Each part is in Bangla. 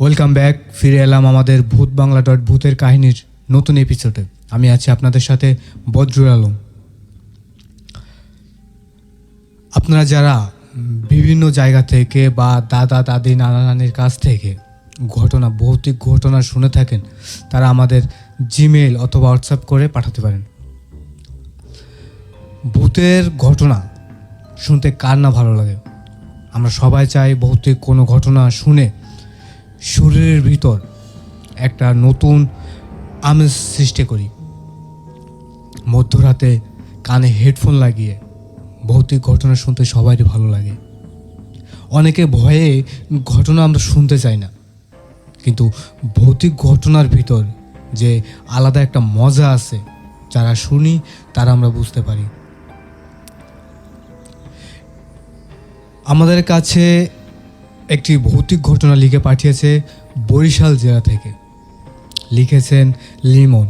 Welcome back. ফিরে এলাম আমাদের ভূত বাংলা ভূতের কাহিনীর নতুন এপিসোডে। আমি আছি আপনাদের সাথে বদরুল আলম। আপনারা যারা বিভিন্ন জায়গা থেকে বা দাদা দাদি নানা নানির কাছ থেকে ভৌতিক ঘটনা শুনে থাকেন, তারা আমাদের জিমেইল অথবা হোয়াটসঅ্যাপ করে পাঠাতে পারেন। ভূতের ঘটনা শুনতে কার না ভালো লাগে? আমরা সবাই চাই ভৌতিক কোনো ঘটনা শুনে শরীরের ভিতর একটা নতুন আমেজ সৃষ্টি করি। মধ্যরাতে কানে হেডফোন লাগিয়ে ভৌতিক ঘটনা শুনতে সবারই ভালো লাগে। অনেকে ভয়ে ঘটনা আমরা শুনতে চাই না, কিন্তু ভৌতিক ঘটনার ভিতর যে আলাদা একটা মজা আছে, যারা শুনি তারা আমরা বুঝতে পারি। আমাদের কাছে একটি ভৌতিক ঘটনা লিখে পাঠিয়েছে বরিশাল জেলা থেকে। লিখেছেন লিমন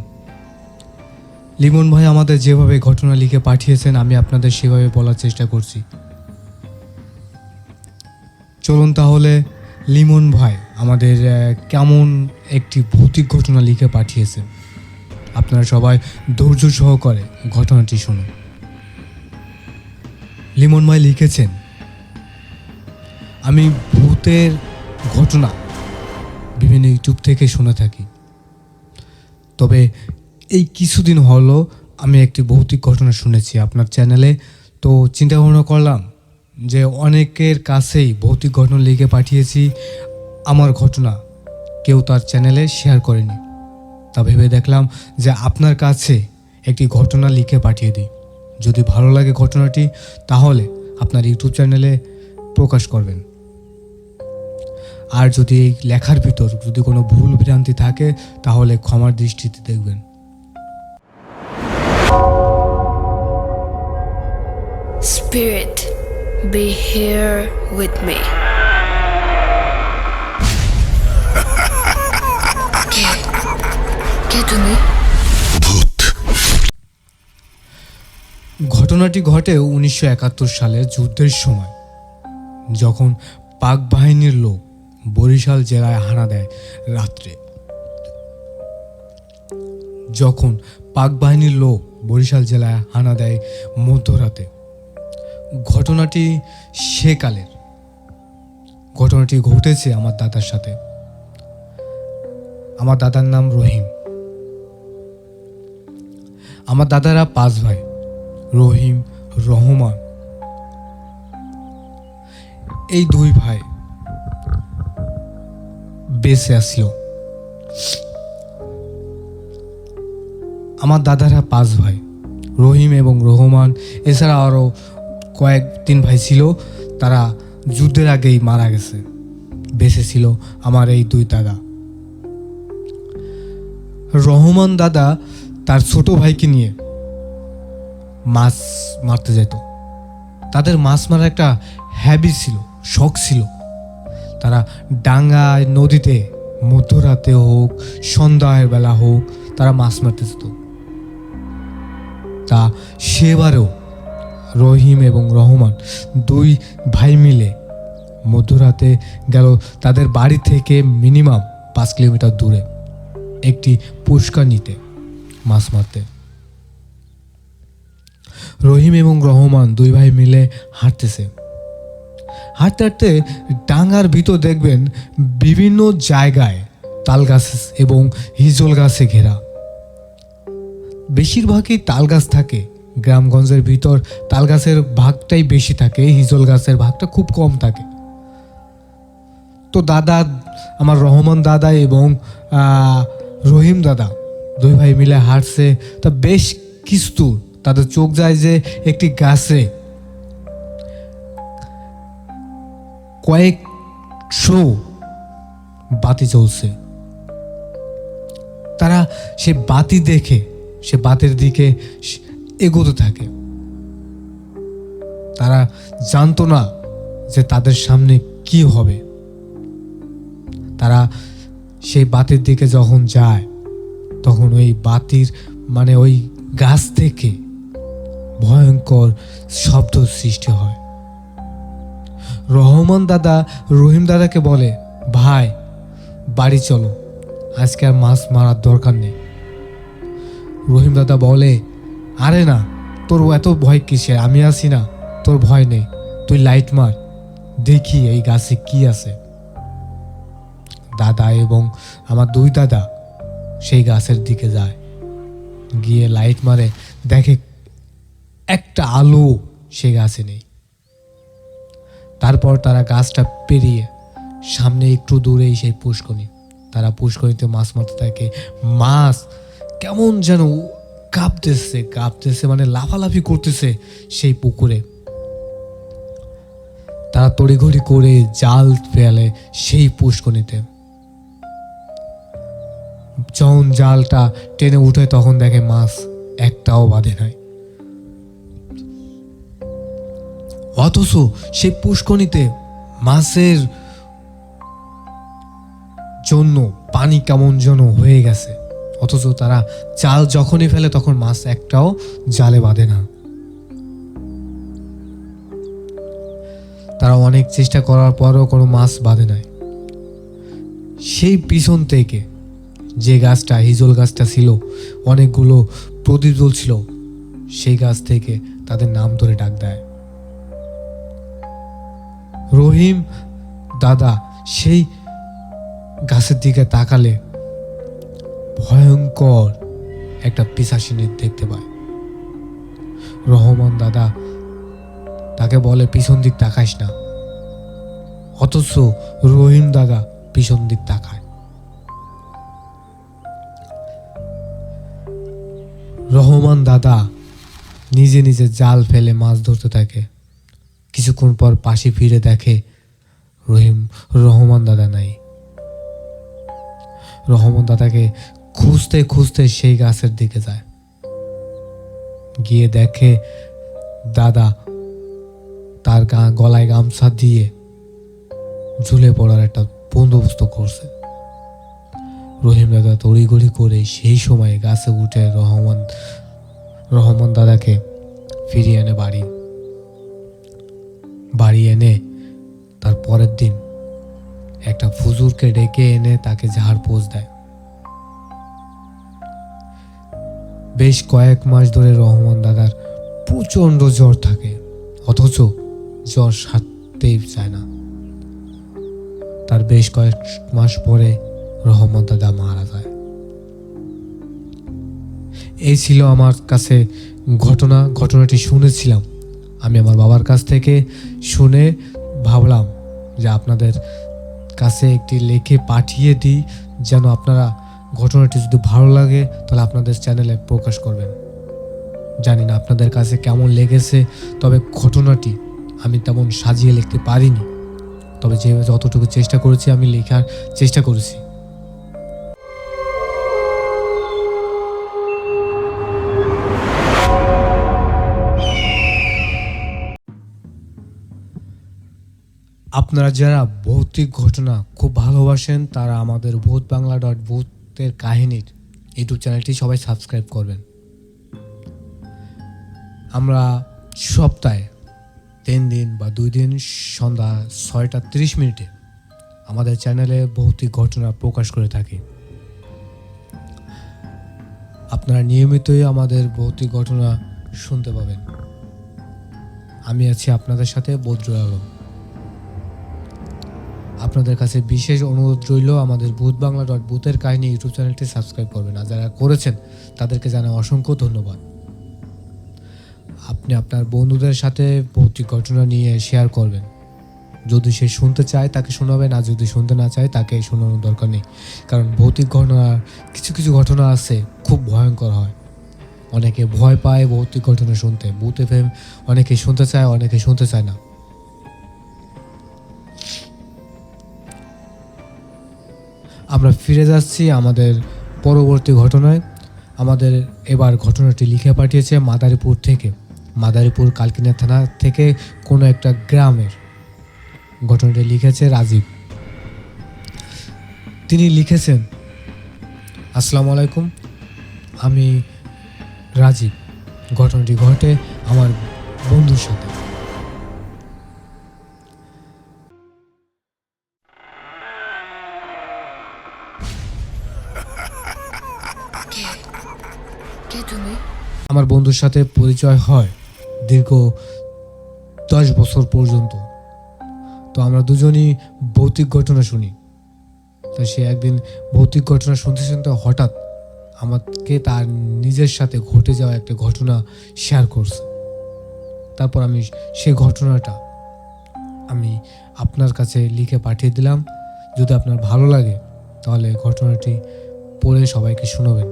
ভাই। আমাদের যেভাবে ঘটনা লিখে পাঠিয়েছেন আমি আপনাদের সেভাবে বলার চেষ্টা করছি। চলুন তাহলে লিমন ভাই আমাদের কেমন একটি ভৌতিক ঘটনা লিখে পাঠিয়েছেন, আপনারা সবাই ধৈর্য সহকারে ঘটনাটি শুনুন। লিমন ভাই লিখেছেন, আমি ভূতের ঘটনা বিভিন্ন ইউটিউব থেকে শুনে থাকি, তবে এই কিছুদিন হলো আমি একটি ভৌতিক ঘটনা শুনেছি আপনার চ্যানেলে। তো চিন্তা ভাবনা করলাম যে অনেকের কাছেই ভৌতিক ঘটনা লিখে পাঠিয়েছি, আমার ঘটনা কেউ তার চ্যানেলে শেয়ার করেনি। তা ভেবে দেখলাম যে আপনার কাছে একটি ঘটনা লিখে পাঠিয়ে দিই। যদি ভালো লাগে ঘটনাটি, তাহলে আপনার ইউটিউব চ্যানেলে প্রকাশ করবেন। আর যদি এই লেখার ভিতর যদি কোনো ভুল ভ্রান্তি থাকে, তাহলে ক্ষমার দৃষ্টিতে দেখবেন। Spirit, be here with me. কে তুমি? ঘটনাটি ঘটে 1971 সালের যুদ্ধের সময়, যখন পাক বাহিনীর লোক বরিশাল জেলায় হানা দেয় রাত্রে। মধ্যরাতে। ঘটনাটি সেকালের। ঘটনাটি ঘটেছে আমার দাদার সাথে। আমার দাদার নাম রহিম। আমার দাদারা 5 ভাই, রহিম, রহমান। এই 2 ভাই বেঁচে আসলো। আমার দাদারা 5 ভাই, রহিম এবং রহমান। এছাড়া আরও 3 ভাই ছিল, তারা যুদ্ধের আগেই মারা গেছে। বেঁচে ছিল আমার এই 2 দাদা। রহমান দাদা তার ছোট ভাইকে নিয়ে মাছ মারতে যেত। তাদের মাছ মারার একটা হ্যাবিট ছিল, শখ ছিল। তারা ডাঙ্গায়, নদীতে মধ্যরাতে হোক, সন্ধ্যার বেলা হোক, তারা মাছ মারতে যেত। তা সেবারেও রহিম এবং রহমান 2 ভাই মিলে মধ্যরাতে গেল তাদের বাড়ি থেকে মিনিমাম 5 কিলোমিটার দূরে একটি পুষ্কর নিতে, মাছ মারতে। রহিম এবং রহমান 2 ভাই মিলে হাঁটতেছে। হাঁটতে হাঁটতে ডাঙ্গার ভিতর দেখবেন বিভিন্ন জায়গায় তাল গাছ এবং হিজল গাছে ঘেরা। বেশিরভাগই তাল গাছ থাকে। গ্রামগঞ্জের ভিতর তাল গাছের ভাগটাই বেশি থাকে, হিজল গাছের ভাগটা খুব কম থাকে। তো দাদা, আমার রহমান দাদা এবং রহিম দাদা 2 ভাই মিলে হাঁটছে। তা বেশ কিছু তাদের চোখ যায় যে একটি গাছে কয়েকশো বাতি জ্বলছে। তারা সে বাতি দেখে সে বাতির দিকে এগোতে থাকে। তারা জানতো না যে তাদের সামনে কি হবে। তারা সেই বাতির দিকে যখন যায়, তখন ওই বাতির ওই গাছ থেকে ভয়ঙ্কর শব্দ সৃষ্টি হয়। রহমান দাদা রহিম দাদাকে বলে, ভাই বাড়ি চলো, আজকে আর মাছ মারার দরকার নেই। রহিম দাদা বলে, আরে না, তোর এত ভয় কিসের, আমি আছি না, তোর ভয় নেই, তুই লাইট মার, দেখি এই গাছে কি আছে। দাদা এবং আমার দুই দাদা সেই গাছের দিকে যায়, গিয়ে লাইট মারে, দেখে একটা আলো সেই গাছে নেই। তারপর তারা গাছটা পেরিয়ে সামনে একটু দূরেই সেই পুষ্করণী, তারা পুষ্করণীতে মাছ মারতে থাকে। মাছ কেমন যেন কাঁপতেছে, মানে লাফালাফি করতেছে সেই পুকুরে। তারা তড়িঘড়ি করে জাল ফেলে সেই পুষ্করণীতে। যখন জালটা টেনে উঠে তখন দেখে মাছ একটাও বাঁধে নাই। অথচ সেই পুষ্করণীতে মাছের জন্য পানি কেমন যেন হয়ে গেছে, অথচ তারা জাল যখনই ফেলে তখন মাছ একটাও জালে বাঁধে না। তারা অনেক চেষ্টা করার পরও কোনো মাছ বাঁধে নাই। সেই পিছন থেকে যে গাছটা, হিজল গাছটা ছিল, অনেকগুলো প্রদীপ জ্বলছিল, সেই গাছ থেকে তাদের নাম ধরে ডাক দেয়। রহিম দাদা সেই গাছের দিকে তাকালে ভয়ঙ্কর একটা পিশাচিনী দেখতে পায়। রহমান দাদা তাকে বলে, পিছন দিক তাকাইস না। অথচ রহিম দাদা পিছন দিক তাকায়। রহমান দাদা নিজে নিজে জাল ফেলে মাছ ধরতে থাকে। কিছুক্ষণ পর পাশে ফিরে দেখে রহমান দাদা নাই। রহমান দাদাকে খুঁজতে খুঁজতে সেই গাছের দিকে যায়, গিয়ে দেখে দাদা তার গলায় গামছা দিয়ে ঝুলে পড়ার একটা বন্দোবস্ত করছে। রহিম দাদা তড়িঘড়ি করে সেই সময় গাছে উঠে রহমান দাদাকে ফিরিয়ে এনে বাড়ি এনে তার পরের দিন একটা ফুজুরকে ডেকে এনে তাকে ঝাড় পোষ দেয়। বেশ কয়েক মাস ধরে রহমান দাদার প্রচন্ড জ্বর থাকে, অথচ জ্বর সারতেই চায় না। তার বেশ কয়েক মাস পরে রহমান দাদা মারা যায়। এই ছিল আমার কাছে ঘটনাটি শুনেছিলাম। আমি আমার বাবার কাছ থেকে শুনে ভাবলাম যে আপনাদের কাছে একটি লিখে পাঠিয়ে দিই, যেন আপনারা ঘটনাটি যদি ভালো লাগে তাহলে আপনাদের চ্যানেলে প্রকাশ করবেন। জানি না আপনাদের কাছে কেমন লেগেছে, তবে ঘটনাটি আমি তেমন সাজিয়ে লিখতে পারিনি, তবে যতটুকু চেষ্টা করেছি আমি লেখার চেষ্টা করেছি। আপনারা যারা ভৌতিক ঘটনা খুব ভালোবাসেন তারা আমাদের ভূতবাংলা.ভূতের কাহিনীর ইউটিউব চ্যানেলটি সবাই সাবস্ক্রাইব করবেন। আমরা সপ্তাহে 3 দিন বা 2 দিন সন্ধ্যা 6টা 30 আমাদের চ্যানেলে ভৌতিক ঘটনা প্রকাশ করে থাকি। আপনারা নিয়মিতই আমাদের ভৌতিক ঘটনা শুনতে পাবেন। আমি আছি আপনাদের সাথে বদরুল আলম। আপনাদের কাছে বিশেষ অনুরোধ রইল, আমাদের ভূতবাংলা.ভূতের কাহিনী ইউটিউব চ্যানেলটি সাবস্ক্রাইব করবেন, আর যারা করেছেন তাদেরকে জানাই অসংখ্য ধন্যবাদ। আপনি আপনার বন্ধুদের সাথে ভৌতিক ঘটনা নিয়ে শেয়ার করবেন। যদি সে শুনতে চায় তাকে শোনাবেন, আর যদি শুনতে না চায় তাকে শোনানোর দরকার নেই। কারণ ভৌতিক ঘটনা কিছু ঘটনা আছে খুব ভয়ঙ্কর হয়, অনেকে ভয় পায় ভৌতিক ঘটনা শুনতে। ভূত এফএম অনেকে শুনতে চায়, অনেকে শুনতে চায় না। আমরা ফিরে যাচ্ছি আমাদের পরবর্তী ঘটনায়। আমাদের এবার ঘটনাটি লিখে পাঠিয়েছে মাদারীপুর কালকিনি থানা থেকে কোনো একটা গ্রামের। ঘটনাটি লিখেছে রাজীব। তিনি লিখেছেন, আসসালামু আলাইকুম, আমি রাজীব। ঘটনাটি ঘটে আমার বন্ধুর সাথে। কে তুমি? আমার বন্ধুর সাথে পরিচয় হয় দীর্ঘ 10 বছর পর্যন্ত। তো আমরা দুজনই ভৌতিক ঘটনা শুনি। তো সে একদিন ভৌতিক ঘটনা শুনতে শুনতে হঠাৎ আমাকে তার নিজের সাথে ঘটে যাওয়া একটা ঘটনা শেয়ার করছে। তারপর আমি সেই ঘটনাটা আমি আপনার কাছে লিখে পাঠিয়ে দিলাম। যদি আপনার ভালো লাগে তাহলে ঘটনাটি পড়ে সবাইকে শোনাবেন।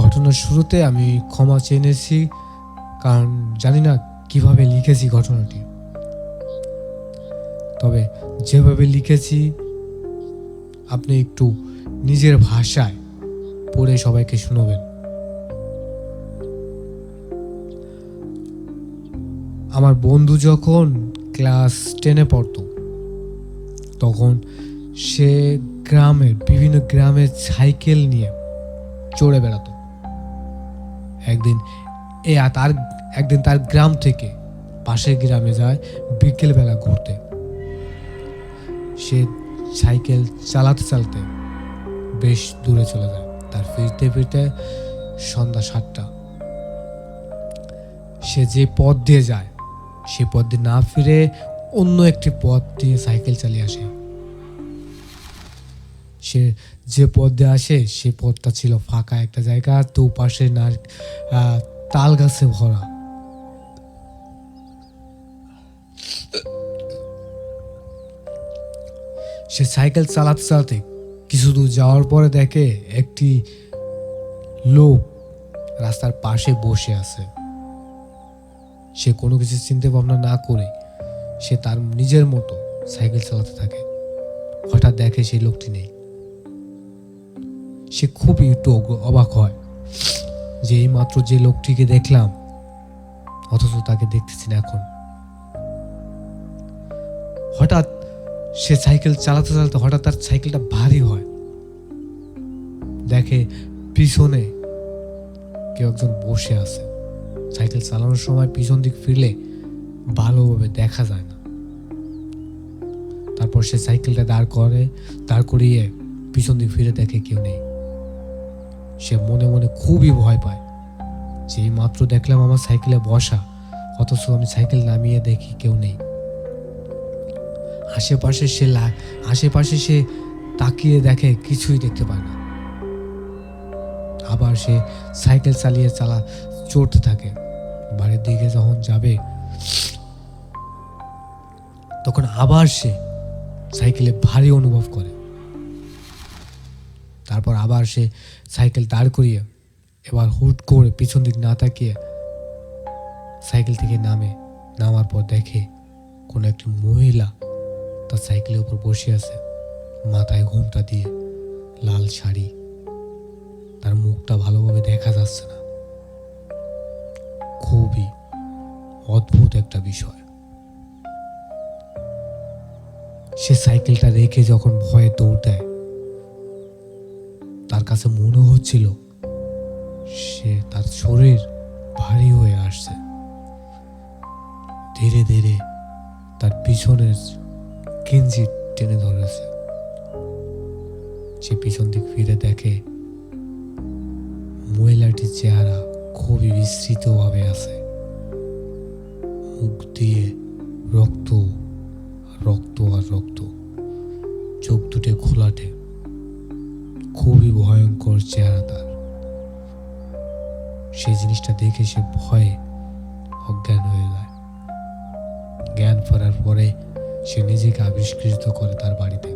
ঘটনার শুরুতে আমি ক্ষমা চেয়ে নিয়েছি, কারণ জানি না কিভাবে লিখেছি ঘটনাটি। তবে যেভাবে লিখেছি আপনি একটু নিজের ভাষায় পড়ে সবাইকে শোনাবেন। আমার বন্ধু যখন ক্লাস 10-এ পড়তো তখন সে বিভিন্ন গ্রামে সাইকেল নিয়ে চড়ে বেড়াতো। একদিন তার গ্রাম থেকে পাশের গ্রামে যায় বিকেলবেলা ঘুরতে। সে সাইকেল চালাতে চালাতে বেশ দূরে চলে যায়। তার ফিরতে ফিরতে সন্ধ্যা 7টা। সে যে পথ দিয়ে যায় সে পথ দিয়ে না ফিরে অন্য একটি পথ দিয়ে সাইকেল চালিয়ে আসে। সে যে পথ দিয়ে আসে সে পথটা ছিল ফাঁকা একটা জায়গা, দুপাশে তাল গাছে ভরা। সে সাইকেল চালাতে চালাতে কিছু দূর যাওয়ার পরে দেখে একটি লোক রাস্তার পাশে বসে আছে। সে কোনো কিছু চিন্তা ভাবনা না করে সে তার নিজের মতো সাইকেল চালাতে থাকে। হঠাৎ দেখে সেই লোকটি নেই। সে খুবই একটু অবাক হয় যে এই মাত্র যে লোকটিকে দেখলাম অথচ তাকে দেখতেছি না এখন। হঠাৎ সে সাইকেল চালাতে চালাতে হঠাৎ তার সাইকেলটা ভারী হয়। দেখে পিছনে কেউ একজন বসে আছে। সাইকেল চালানোর সময় পিছন দিক ফিরলে ভালোভাবে দেখা যায় না। তারপর সে সাইকেলটা দাঁড় করিয়ে পিছন দিক ফিরে দেখে কেউ নেই। সে মনে মনে খুবই ভয় পায় যে এই মাত্র দেখলাম আমার সাইকেলে বসা, অথচ আমি সাইকেল নামিয়ে দেখি কেউ নেই। আশেপাশে সে তাকিয়ে দেখে কিছুই দেখতে পায় না। আবার সে সাইকেল চালিয়ে চড়তে থাকে। বাড়ির দিকে যখন যাবে তখন আবার সে সাইকেলে ভারী অনুভব করে। তারপর আবার সে সাইকেল দাঁড় করিয়ে এবার হুট করে পিছন দিক না তাকিয়ে সাইকেল থেকে নামার পর দেখে কোনো একটি মহিলা তার সাইকেলের উপর বসে আছে, মাথায় ঘোমটা দিয়ে, লাল শাড়ি। তার মুখটা ভালোভাবে দেখা যাচ্ছে না। খুবই অদ্ভুত একটা বিষয়। সে সাইকেলটা রেখে যখন ভয়ে দৌড় দেয় তার কাছে মনে হচ্ছিল তার শরীর ভারী হয়ে আসছে। ধীরে ধীরে তার পিছনের গেঞ্জি টেনে ধরেছে। সে পিছন দিক ফিরে দেখে মহিলাটির চেহারা খুবই বিস্তৃত ভাবে আছে। মুখ দিয়ে রক্ত আর রক্ত, চোখ দুটো ঘোলাটে, খুবই ভয়ঙ্কর চেহারা তার। সেই জিনিসটা দেখে সে ভয়ে অজ্ঞান হয়ে যায়। জ্ঞান ফেরার পরে সে নিজেকে আবিষ্কৃত করে তার বাড়িতে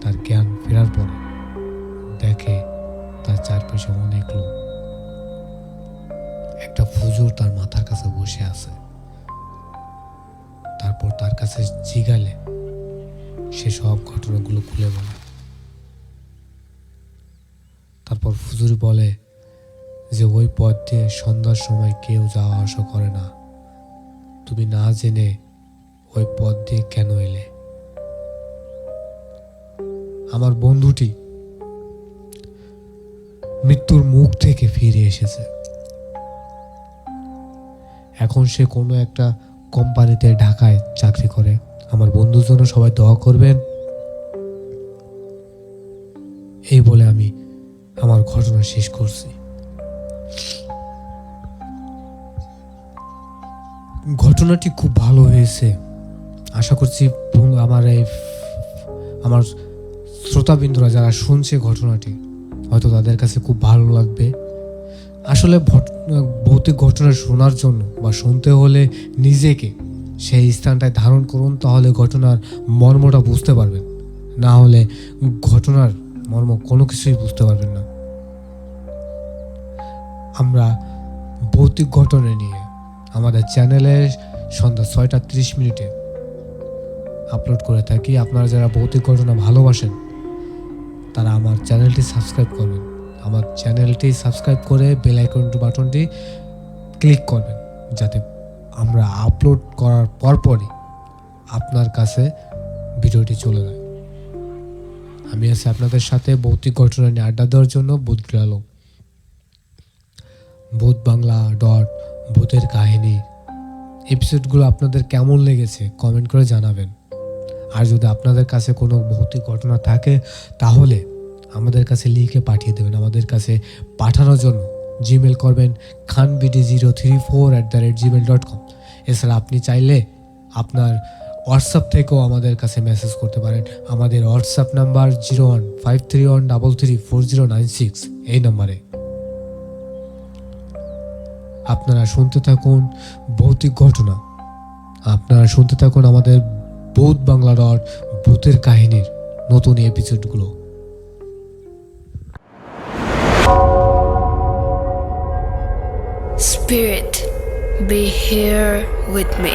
তার জ্ঞান ফেরার পরে দেখে তার চারপাশে অনেক লোক। একটা ফুজুর তার মাথার কাছে বসে আছে। তারপর তার কাছে জিগালে সে সব ঘটনাগুলো খুলে বলে। তারপর ফুজুরি বলে যে ওই পথ দিয়ে সন্ধ্যার সময় কেউ যাওয়া আসা করে না। তুমি না জেনে ওই পথ দিয়ে কেন এলে? আমার বন্ধুটি মৃত্যুর মুখ থেকে ফিরে এসেছে। এখন সে কোনো একটা কোম্পানিতে ঢাকায় চাকরি করে। আমার বন্ধুর জন্য সবাই দোয়া করবেন। এই বলে আমি আমার ঘটনা শেষ করছি। ঘটনাটি খুব ভালো হয়েছে, আশা করছি আমার শ্রোতাবিন্দুরা যারা শুনছে ঘটনাটি হয়তো তাদের কাছে খুব ভালো লাগবে। আসলে ভৌতিক ঘটনা শোনার জন্য বা শুনতে হলে নিজেকে সেই স্থানটায় ধারণ করুন, তাহলে ঘটনার মর্মটা বুঝতে পারবেন, না হলে ঘটনার মর্ম কোনো কিছুই বুঝতে পারবেন না। আমরা ভৌতিক ঘটনা নিয়ে আমাদের চ্যানেলে সন্ধ্যা 6:30 আপলোড করে থাকি। আপনারা যারা ভৌতিক ঘটনা ভালোবাসেন তারা আমার চ্যানেলটি সাবস্ক্রাইব করবেন। আমার চ্যানেলটি সাবস্ক্রাইব করে বেল আইকন বাটনটি ক্লিক করবেন, যাতে আমরা আপলোড করার পরপরই আপনার কাছে ভিডিওটি চলে যায়। আমি আছি আপনাদের সাথে ভৌতিক ঘটনা নিয়ে আড্ডা দেওয়ার জন্য বুধগুল আলম। ভূতের কাহিনী এপিসোডগুলো আপনাদের কেমন লেগেছে কমেন্ট করে জানাবেন। আর যদি আপনাদের কাছে কোনো ভৌতিক ঘটনা থাকে তাহলে আমাদের কাছে লিখে পাঠিয়ে দেবেন। আমাদের কাছে পাঠানোর জন্য জিমেল করবেন khanbd034@gmail.com। এছাড়া আপনি চাইলে আপনার হোয়াটসঅ্যাপ থেকেও আমাদের কাছে মেসেজ করতে পারেন। আমাদের হোয়াটসঅ্যাপ নাম্বার 015331334096 এই নাম্বারে। আপনারা শুনতে থাকুন ভৌতিক ঘটনা, আপনারা শুনতে থাকুন আমাদের ভূত বাংলা ভূতের কাহিনীর নতুন এপিসোডগুলো। Spirit, be here with me.